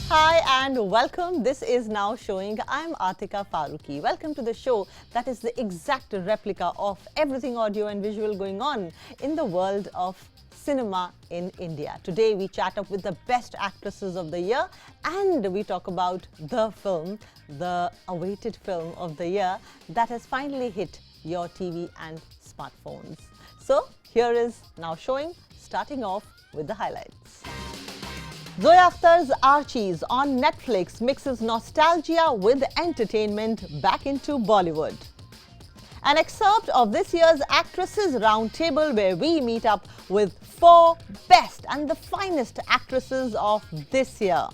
Hi and welcome. This is Now Showing. I'm Atika Farooqui. Welcome to the show that is the exact replica of everything audio and visual going on in the world of cinema in India. Today we chat up with the best actresses of the year and we talk about the film, the awaited film of the year that has finally hit your TV and smartphones. So here is Now Showing, starting off with the highlights. Zoya Akhtar's Archies on Netflix mixes nostalgia with entertainment back into Bollywood. An excerpt of this year's Actresses Roundtable where we meet up with 4 best and the finest actresses of this year.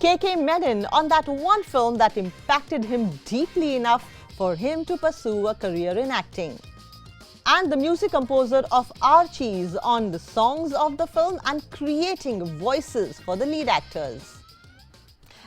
Menon on that one film that impacted him deeply enough for him to pursue a career in acting. And the music composer of Archies on the songs of the film and creating voices for the lead actors.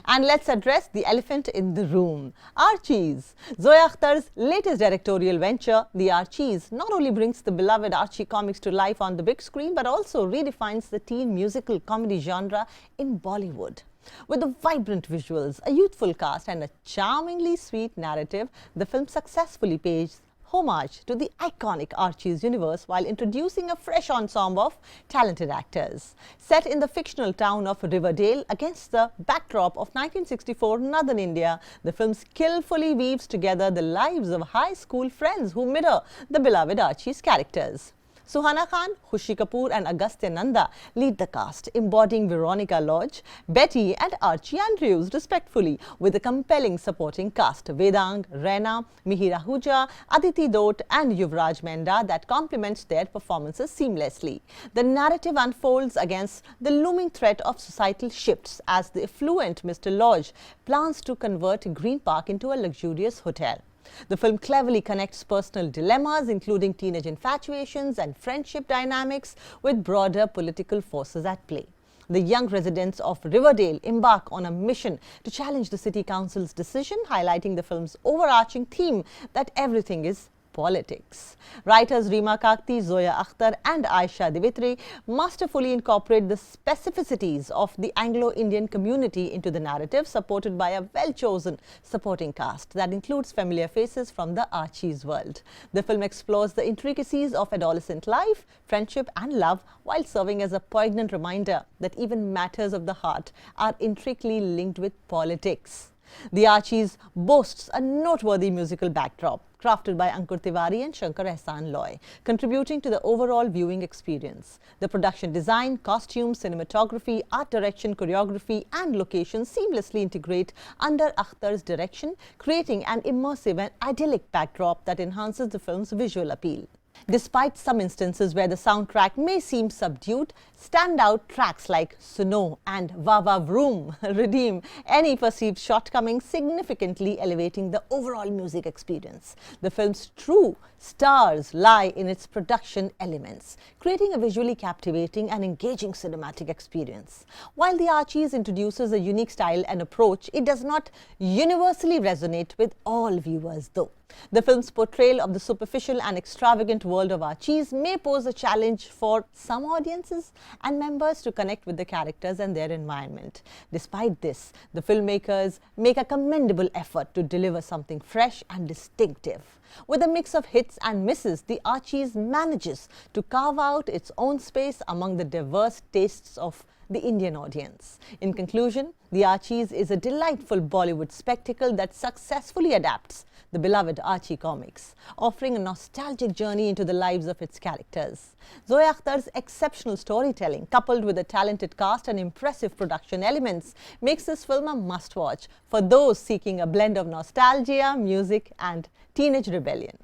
And let's address the elephant in the room, Archies. Zoya Akhtar's latest directorial venture, The Archies, not only brings the beloved Archie comics to life on the big screen, but also redefines the teen musical comedy genre in Bollywood. With the vibrant visuals, a youthful cast and a charmingly sweet narrative, the film successfully pays homage to the iconic Archies universe while introducing a fresh ensemble of talented actors. Set in the fictional town of Riverdale against the backdrop of 1964 Northern India, the film skillfully weaves together the lives of high school friends who mirror the beloved Archies characters. Suhana Khan, Khushi Kapoor and Agastya Nanda lead the cast, embodying Veronica Lodge, Betty and Archie Andrews respectfully, with a compelling supporting cast Vedang, Reina, Mihir Ahuja, Aditi Dot and Yuvraj Menda that complements their performances seamlessly. The narrative unfolds against the looming threat of societal shifts as the affluent Mr. Lodge plans to convert Green Park into a luxurious hotel. The film cleverly connects personal dilemmas, including teenage infatuations and friendship dynamics, with broader political forces at play. The young residents of Riverdale embark on a mission to challenge the city council's decision, highlighting the film's overarching theme that everything is politics. Writers Reema Kakti, Zoya Akhtar and Aisha Divitri masterfully incorporate the specificities of the Anglo-Indian community into the narrative, supported by a well-chosen supporting cast that includes familiar faces from the Archies world. The film explores the intricacies of adolescent life, friendship and love, while serving as a poignant reminder that even matters of the heart are intricately linked with politics. The Archies boasts a noteworthy musical backdrop, crafted by Ankur Tewari and Shankar Ehsan Loy, contributing to the overall viewing experience. The production design, costumes, cinematography, art direction, choreography and locations seamlessly integrate under Akhtar's direction, creating an immersive and idyllic backdrop that enhances the film's visual appeal. Despite some instances where the soundtrack may seem subdued, standout tracks like Suno and Vava Vroom redeem any perceived shortcomings, significantly elevating the overall music experience. The film's true stars lie in its production elements, creating a visually captivating and engaging cinematic experience. While The Archies introduces a unique style and approach, it does not universally resonate with all viewers though. The film's portrayal of the superficial and extravagant world of Archies may pose a challenge for some audiences and members to connect with the characters and their environment. Despite this, the filmmakers make a commendable effort to deliver something fresh and distinctive. With a mix of hits and misses, The Archies manages to carve out its own space among the diverse tastes of the Indian audience. In conclusion, The Archies is a delightful Bollywood spectacle that successfully adapts the beloved Archie comics, offering a nostalgic journey into the lives of its characters. Zoya Akhtar's exceptional storytelling, coupled with a talented cast and impressive production elements, makes this film a must-watch for those seeking a blend of nostalgia, music and teenage rebellion.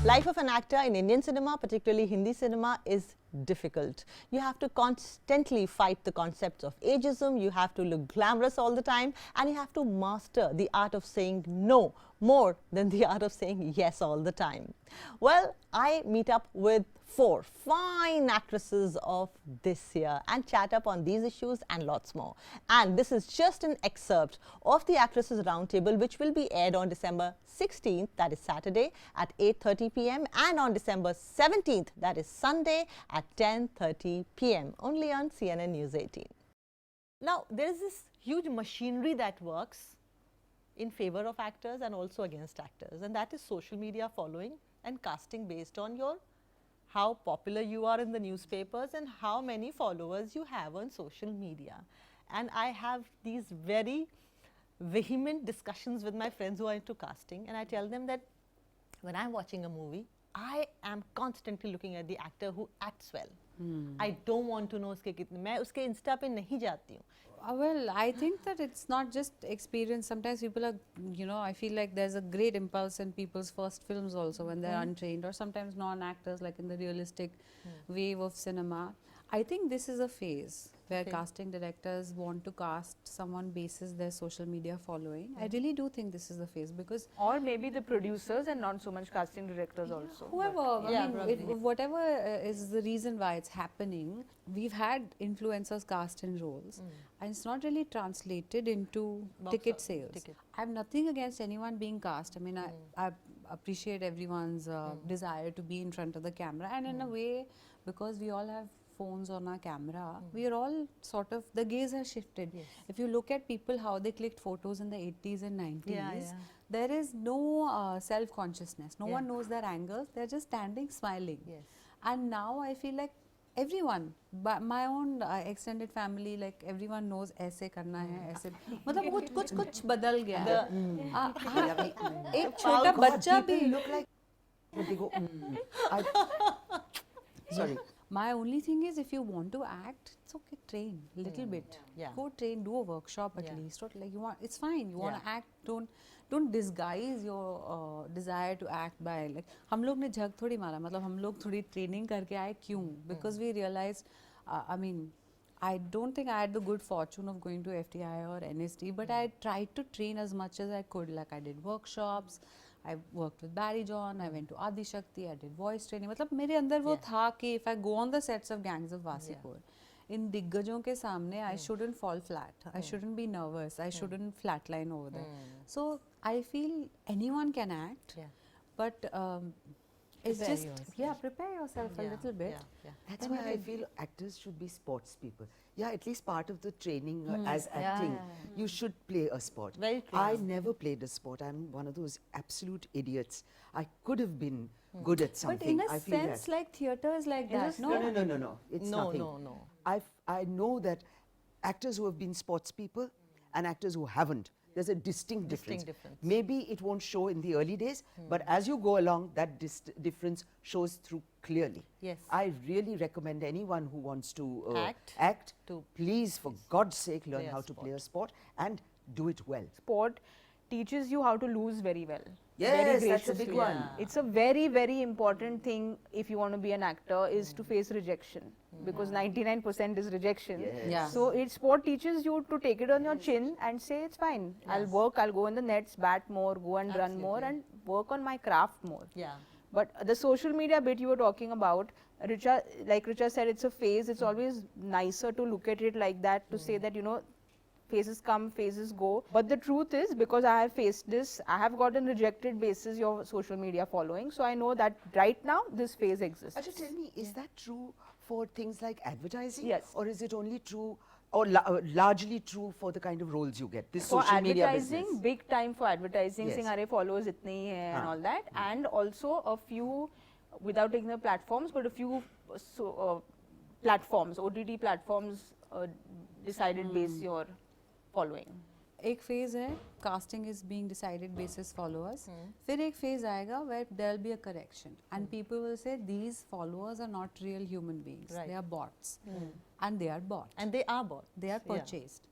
Life of an actor in Indian cinema, particularly Hindi cinema, is difficult. You have to constantly fight the concepts of ageism, you have to look glamorous all the time, and you have to master the art of saying no more than the art of saying yes all the time. Well, I meet up with 4 fine actresses of this year and chat up on these issues and lots more. And this is just an excerpt of the Actresses Roundtable, which will be aired on December 16th, that is Saturday, at 8:30 p.m. and on December 17th, that is Sunday, at 10:30 p.m. only on CNN News 18. Now, there is this huge machinery that works in favor of actors and also against actors, and that is social media following and casting based on how popular you are in the newspapers and how many followers you have on social media. And I have these very vehement discussions with my friends who are into casting, and I tell them that when I'm watching a movie, I am constantly looking at the actor who acts well. I don't want to know uske kitne, मैं उसके Insta पे नहीं जाती हूँ. Well, I think that it's not just experience. Sometimes people are, I feel like there's a great impulse in people's first films also when they're untrained, or sometimes non-actors, like in the realistic wave of cinema. I think this is a phase where casting directors want to cast someone basis their social media following. I really do think this is the phase, because or maybe the producers and not so much casting directors also. Whoever, I mean, whatever is the reason why it's happening, we've had influencers cast in roles and it's not really translated into ticket sales. I have nothing against anyone being cast. I mean, I appreciate everyone's desire to be in front of the camera, and in a way, because we all have phones on our camera, we are all sort of, the gaze has shifted. If you look at people, how they clicked photos in the 80s and 90s, there is no self-consciousness. No one knows their angles. They're just standing smiling. And now I feel like everyone, but my own extended family, like everyone knows ऐसे करना है, ऐसे मतलब कुछ बदल गया है. एक छोटा बच्चा भी look like they go sorry. My only thing is, if you want to act, it's okay, train little bit. Go train, do a workshop at least. Or like you want, it's fine. You want to act, don't disguise your desire to act by like हम लोग ने झग थोड़ी मारा, मतलब हम लोग थोड़ी training करके आए क्यों? Because we realized, I mean, I don't think I had the good fortune of going to FTI or NST, but I tried to train as much as I could. Like I did workshops, I worked with Barry John, I went to Adi Shakti, I did voice training. मतलब मेरे अंदर वो था कि if I go on the sets of Gangs of Wasipur, in दिग्गजों के सामने, I shouldn't fall flat. I shouldn't be nervous. I shouldn't flatline over there. So I feel anyone can act, but it's just prepare yourself a little bit. That's why I feel actors should be sports people. At least part of the training as acting, you should play a sport. Very true. I never played a sport. I'm one of those absolute idiots. I could have been good at something. But in a I feel sense, that. like theatre is like that. No. It's nothing. No. I know that actors who have been sports people and actors who haven't, there's a distinct difference. Maybe it won't show in the early days, but as you go along, that difference shows through clearly. I really recommend anyone who wants to act to please, for God's sake, learn how to play a sport and do it well. Sport teaches you how to lose very well. Yes, that's a big one. It's a very, very important thing if you want to be an actor, is to face rejection, because 99% is rejection. So sport teaches you to take it on your chin and say it's fine. I'll work, I'll go in the nets, bat more, go and run more and work on my craft more. But the social media bit you were talking about, like Richa said, it's a phase. It's always nicer to look at it like that, to say that, phases come, phases go. But the truth is, because I have faced this, I have gotten rejected basis your social media following. So I know that right now this phase exists. Ajay, tell me, is that true for things like advertising? Yes. Or is it only true or largely true for the kind of roles you get? This For social media advertising, business. big time for advertising, saying "Arey followers itne hi hai" and all that. And also a few, without taking the platforms, but a few platforms, OTT platforms decided base your following. एक phase है, casting is being decided basis followers. फिर एक phase आएगा where there will be a correction and people will say these followers are not real human beings. They are bots. And they are bought. And they are bought. They are purchased.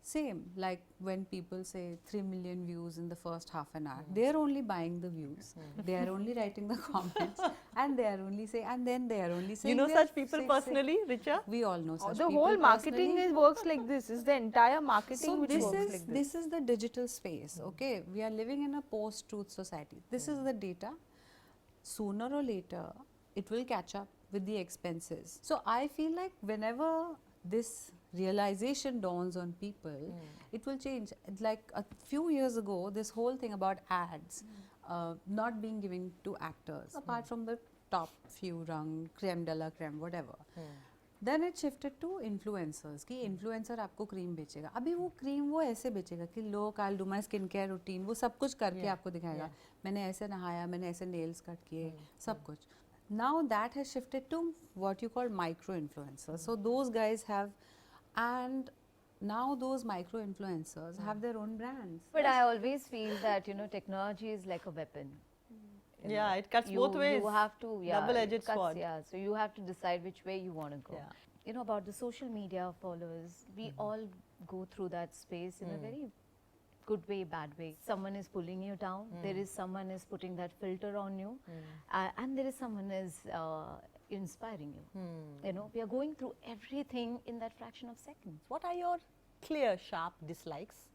Same, like when people say 3 million views in the first half an hour, they are only buying the views, they are only writing the comments, and they are only saying, and then they are only saying. You know such people personally, Richa? We all know such the people. whole marketing works like this. Is the entire marketing So which this works is like this. this is the digital space. Okay, we are living in a post-truth society. This is the data. Sooner or later, it will catch up with the expenses. So I feel like whenever this realization dawns on people, it will change. Like a few years ago, this whole thing about ads not being given to actors, apart from the top few rung, creme de la creme, whatever. Then it shifted to influencers कि influencer आपको cream बेचेगा. अभी वो cream वो ऐसे बेचेगा कि look, I'll do my skincare routine, वो सब कुछ करके आपको दिखाएगा. मैंने ऐसे नहाया, मैंने ऐसे nails cut किए, सब कुछ. Now that has shifted to what you call micro influencers. So those guys have, and now those micro influencers have their own brands. But I always feel that, you know, technology is like a weapon. You Yeah, know, it cuts both ways. You have to, yeah, Double-edged it cuts, sword. yeah. So you have to decide which way you want to go. Yeah. You know, about the social media followers, we all go through that space in a very good way, bad way. Someone is pulling you down. There is someone is putting that filter on you, and there is someone is inspiring you. You know, we are going through everything in that fraction of seconds. What are your clear, sharp dislikes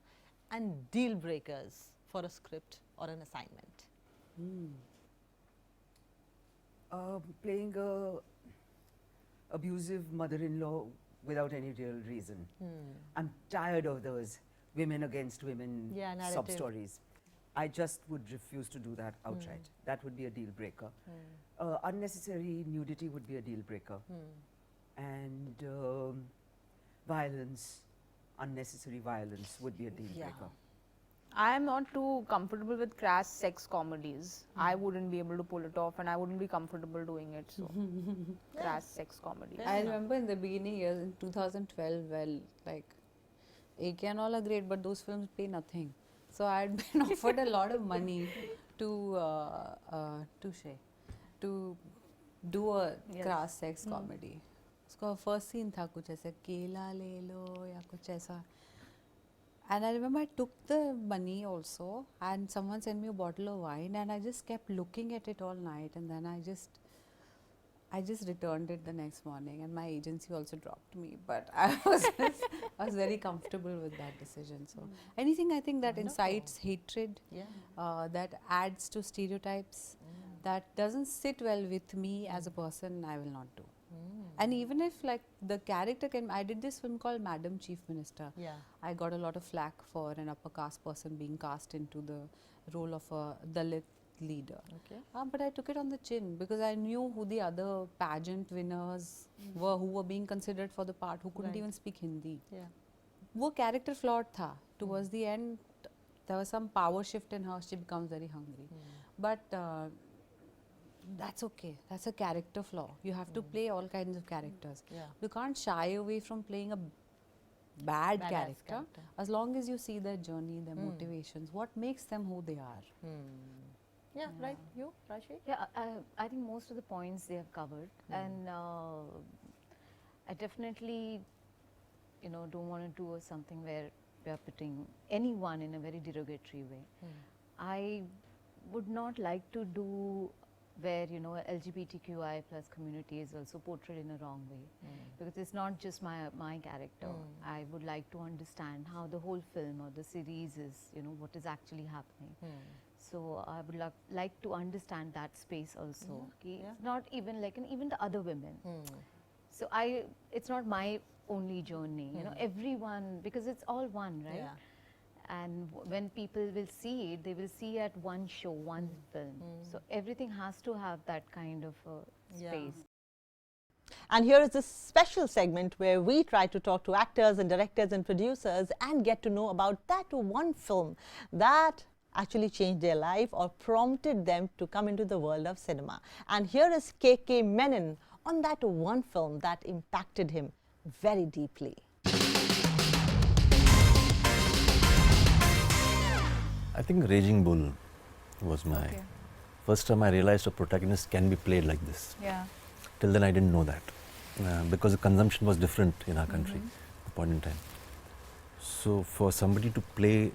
and deal breakers for a script or an assignment? Playing a abusive mother-in-law without any real reason. I'm tired of those women against women sub-stories. I just would refuse to do that outright. That would be a deal breaker. Unnecessary nudity would be a deal breaker. And violence, unnecessary violence would be a deal breaker. I am not too comfortable with crass sex comedies. I wouldn't be able to pull it off, and I wouldn't be comfortable doing it. So, crass sex comedy. I remember in the beginning years in 2012, well, like AK and all are great, but those films pay nothing. So I had been offered a lot of money to do a crass sex comedy. उसका first scene था कुछ ऐसे केला ले लो या कुछ ऐसा. And I remember I took the money also, and someone sent me a bottle of wine, and I just kept looking at it all night, and then I just returned it the next morning, and my agency also dropped me. But I was very comfortable with that decision. So anything I think that incites hatred, that adds to stereotypes, that doesn't sit well with me as a person, I will not do. And even if like the character can, I did this film called Madam Chief Minister. I got a lot of flack for an upper caste person being cast into the role of a Dalit leader. But I took it on the chin because I knew who the other pageant winners were who were being considered for the part, who couldn't even speak Hindi. वो character flawed था. Towards the end, there was some power shift in her. She becomes very hungry. But that's okay. That's a character flaw. You have to play all kinds of characters. You can't shy away from playing a bad character as long as you see their journey, their motivations, what makes them who they are. Right. You, Rashi? Yeah, I think most of the points they have covered, and I definitely, you know, don't want to do something where we are putting anyone in a very derogatory way. I would not like to do where, you know, LGBTQI plus community is also portrayed in a wrong way, because it's not just my character. I would like to understand how the whole film or the series is, you know, what is actually happening. So I would like to understand that space also. It's not even like, and even the other women. So it's not my only journey, you know, everyone, because it's all one, right? And when people will see it, they will see at one show, one film. So everything has to have that kind of space. And here is this special segment where we try to talk to actors and directors and producers and get to know about that one film that actually changed their life or prompted them to come into the world of cinema. And here is KK Menon on that one film that impacted him very deeply. I think Raging Bull was my first time I realized a protagonist can be played like this. Till then I didn't know that because the consumption was different in our country at the point in time. So for somebody to play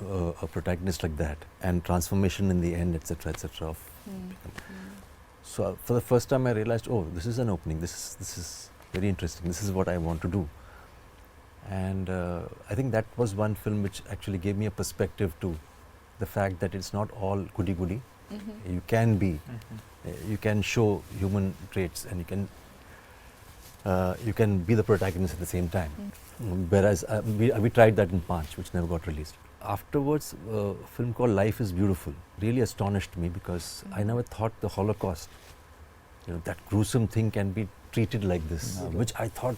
a protagonist like that and transformation in the end, etc., etc. So for the first time, I realized, oh, this is an opening. This is very interesting. This is what I want to do. And I think that was one film which actually gave me a perspective to the fact that it's not all goody goody. You can be, you can show human traits, and you can be the protagonist at the same time. Whereas we tried that in Panch, which never got released. Afterwards, a film called Life is Beautiful really astonished me, because I never thought the Holocaust, that gruesome thing can be treated like this, which I thought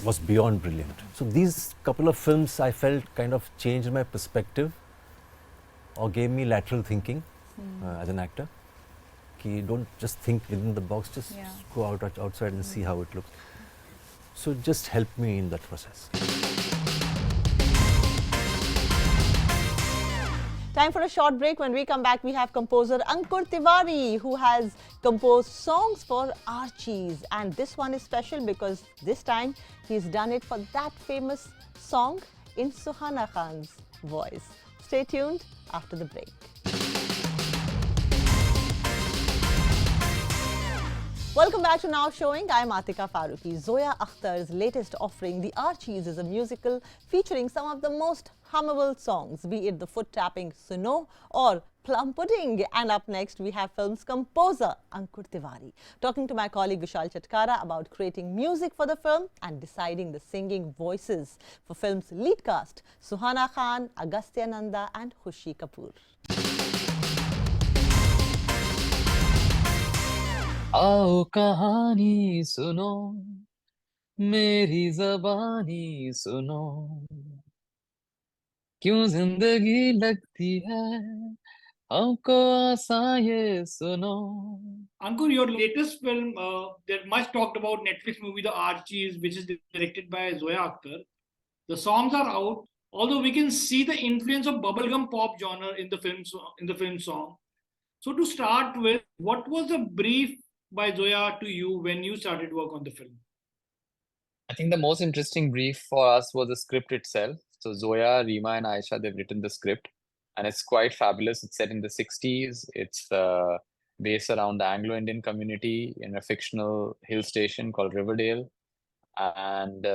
was beyond brilliant. So these couple of films I felt kind of changed my perspective or gave me lateral thinking as an actor. Don't just think within the box, just go outside and see how it looks. So it just helped me in that process. Time for a short break. When we come back, we have composer Ankur Tewari, who has composed songs for Archies. And this one is special because this time he's done it for that famous song in Suhana Khan's voice. Stay tuned after the break. Welcome back to Now Showing. I'm Atika Farooqui. Zoya Akhtar's latest offering, The Archies, is a musical featuring some of the most hummable songs, be it the foot-tapping Suno or Plum Pudding. And up next, we have film's composer, Ankur Tewari, talking to my colleague Vishal Chatkara about creating music for the film and deciding the singing voices for film's lead cast, Suhana Khan, Agastya Nanda and Khushi Kapoor. आओ कहानी सुनो मेरी जबानी सुनो क्यों जिंदगी लगती है हमको आसान ये सुनो. Ankur, your latest film, that much talked about Netflix movie The Archies, which is directed by Zoya Akhtar. The songs are out, although we can see the influence of bubblegum pop genre in the film song. So to start with, what was the brief by Zoya to you when you started work on the film? I think the most interesting brief for us was the script itself. So Zoya, Rima, and Aisha, they've written the script, and it's quite fabulous. It's set in the 60s. It's based around the Anglo-Indian community in a fictional hill station called Riverdale. And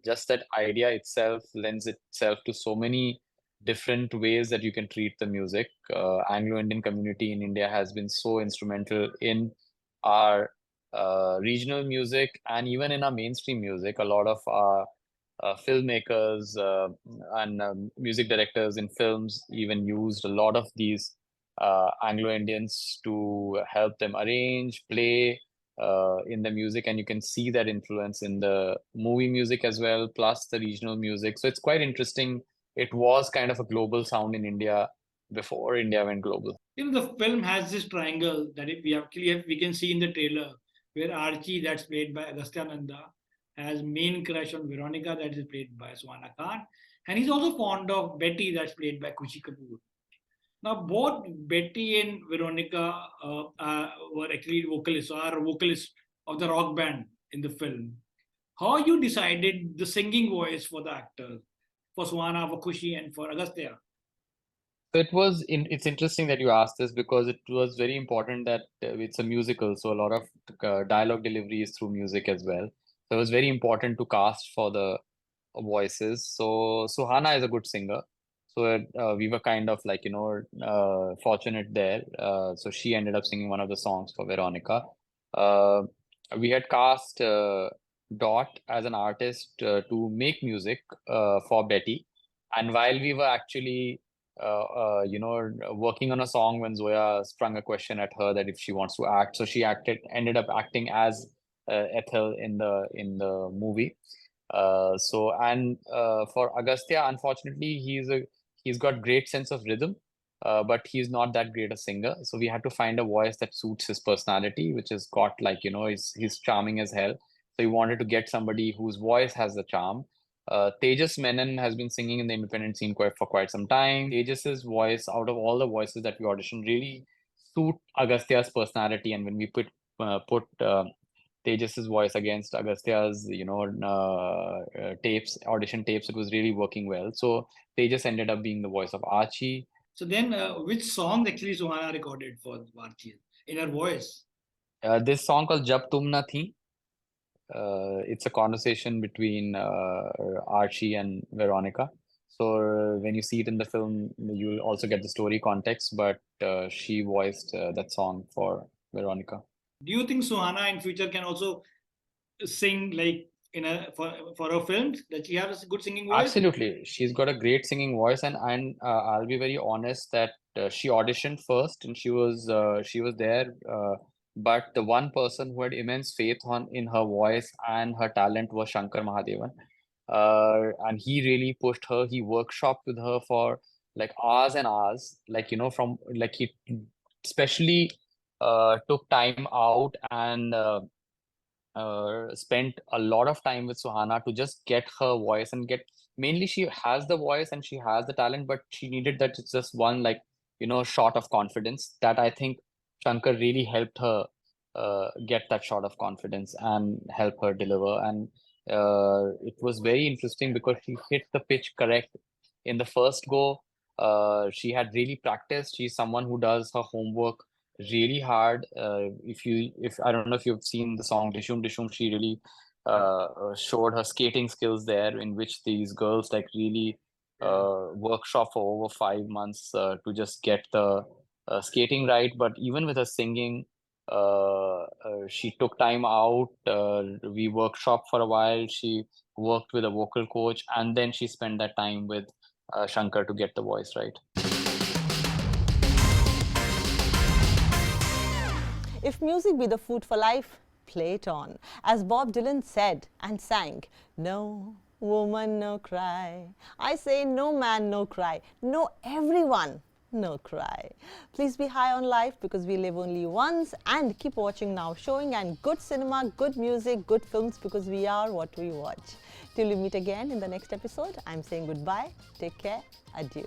just that idea itself lends itself to so many different ways that you can treat the music. Anglo-Indian community in India has been so instrumental in our regional music and even in our mainstream music. A lot of our filmmakers and music directors in films even used a lot of these Anglo-Indians to help them arrange, play in the music, and you can see that influence in the movie music as well, plus the regional music. So it's quite interesting. It was kind of a global sound in India before India went global. The film has this triangle that we can see in the trailer, where Archie, that's played by Agastya Nanda, has main crush on Veronica, that is played by Suhana Khan, and he's also fond of Betty, that's played by Khushi Kapoor. Now, both Betty and Veronica were actually vocalists, or are vocalists of the rock band in the film. How you decided the singing voice for the actors, for Suhana, for Khushi, and for Agastya? It's interesting that you asked this, because it was very important that it's a musical, so a lot of dialogue delivery is through music as well. So it was very important to cast for the voices. So Suhana is a good singer. So we were kind of like, fortunate there. So she ended up singing one of the songs for Veronica. We had cast Dot as an artist to make music for Betty. And while we were actually, working on a song, when Zoya sprung a question at her that if she wants to act, so she ended up acting as Ethel in the movie. For Agastya, unfortunately, he's got great sense of rhythm, but he's not that great a singer. So we had to find a voice that suits his personality, which has got he's charming as hell. So we wanted to get somebody whose voice has the charm. Tejas Menon has been singing in the independent scene for quite some time. Tejas's voice, out of all the voices that we auditioned, really suit Agastya's personality. And when we put Tejas's voice against Agastya's, audition tapes, it was really working well. So Tejas ended up being the voice of Archie. So then, which song actually Suhana recorded for Archie in her voice? This song called Jab Tum Na Thi. It's a conversation between Archie and Veronica. So when you see it in the film, you'll also get the story context, but she voiced that song for Veronica. Do you think Suhana in future can also sing like for her films? Does she have a good singing voice? Absolutely, she's got a great singing voice, and I'll be very honest that she auditioned first, and she was there. But the one person who had immense faith in her voice and her talent was Shankar Mahadevan. And he really pushed her. He workshopped with her for like hours and hours. From like he especially took time out and spent a lot of time with Suhana to just get her voice and mainly she has the voice and she has the talent, but she needed that just one shot of confidence that I think Shankar really helped her get that shot of confidence and help her deliver. And it was very interesting because she hit the pitch correct in the first go. She had really practiced. She's someone who does her homework really hard. If I don't know if you've seen the song Dishum Dishum, she really showed her skating skills there, in which these girls like really workshop for over 5 months to just get the skating right. But even with her singing, she took time out. We workshopped for a while. She worked with a vocal coach, and then she spent that time with Shankar to get the voice right. If music be the food for life, play it on. As Bob Dylan said and sang, no woman, no cry. I say no man, no cry. No everyone, no cry. Please be high on life because we live only once, and keep watching Now Showing and good cinema, good music, good films because we are what we watch. Till we meet again in the next episode, I'm saying goodbye. Take care. Adieu.